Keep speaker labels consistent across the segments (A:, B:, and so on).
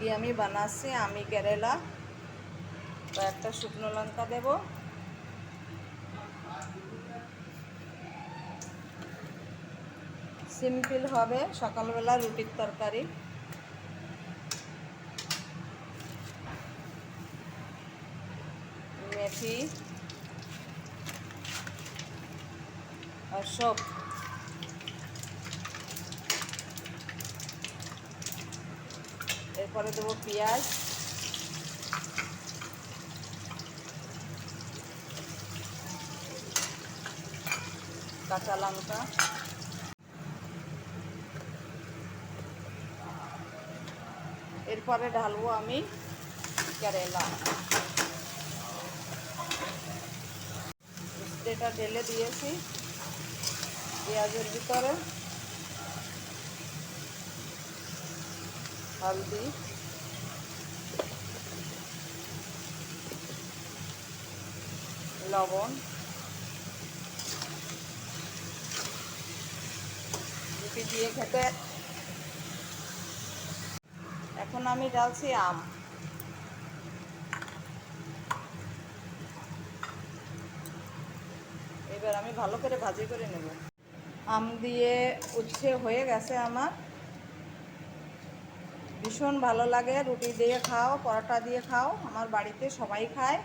A: কি আমি বানাচ্ছি আমি কেরালা। কয়েকটা শুকনো লঙ্কা দেব, সিম্পল হবে সকালবেলা রুটির তরকারি। মেথি আর সব এরপরে দেবো পেঁয়াজ, কাঁচা লঙ্কা, এরপরে ঢালবো আমি কেরালা। এটা ঢেলে দিয়েছি পেঁয়াজের ভিতরে। হলদি, লবণ, রুটি দিয়ে খেতে। এখন আমি ঢালছি আম। এবার আমি ভালো করে ভাজি করে নেব। আম দিয়ে উচ্ছে হয়ে গেছে আমার। ভীষণ ভালো লাগে, রুটি দিয়ে খাও, পরোটা দিয়ে খাও, আমার বাড়িতে সবাই খায়,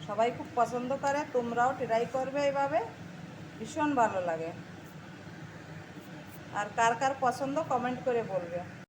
A: সবাই খুব পছন্দ করে। তোমরাও ট্রাই করবে এভাবে, ভীষণ ভালো লাগে। আর কার কার পছন্দ কমেন্ট করে বলবে।